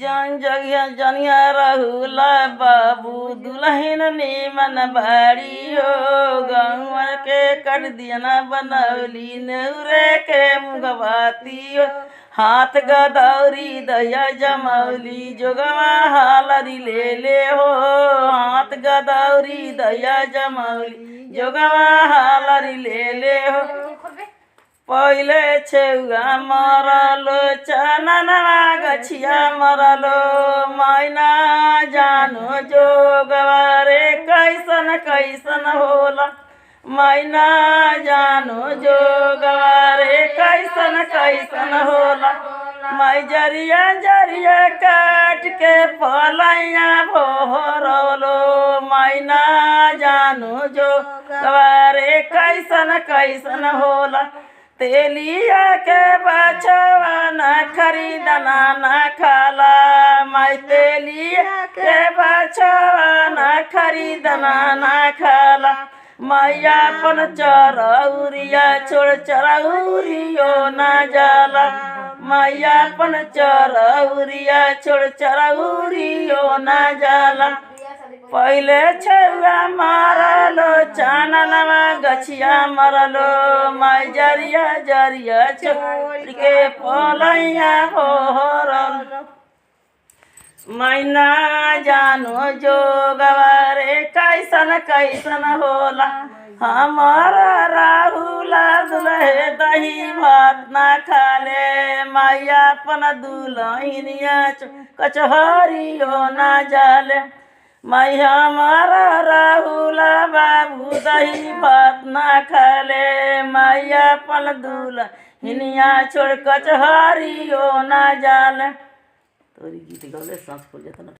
जन जगिया जनिया रहुला बाबू दुल्हन नीमन बाड़ी हो गौआ के कर दिया न बनौली नेउरे के मुगवाती हो हाथ गदौरी दया जमौली जोगवा हालरी ले हो हाथ गदौरी दया जमौली जोगवा हालरी ले हो पहिले छेउआ मरलो चननवा गछिया मरलो मैना जानो जोगवा रे कैसन कैसन होला मैना जानो जोगवा रे कैसन कैसन होला मैं जरिया जरिया काट के पलैया भोरलो मैना जानो जोगवा रे कैसन कैसन होला तेलिया के बचवा न खरीदना न खाला मैं तेलिया के बचवा न खरीदना न खाला मैया अपन चरौरिया छोड़ चरौरियो न जाला मैया अपन चरौरिया छोड़ चरौरियो न जाला पहिले छेउआ मरलो चाननवा गछिया मरलो मैं जरिया जरिया छोड़ के पलैया भोरल मैना जानो जोगवा रे कैसन कैसन होला हमारा राहुला दुल्हे दही भात ना खाले मैया अपन दुल्हनिया कचहरियो ना जाले मैं हमारा राहुला बाबू दही भात ना खाले मैया अपन दुल्हनिया छोड़ कचहरियो ना जाले तोरी गीत गौले सांस फूल जाता ना।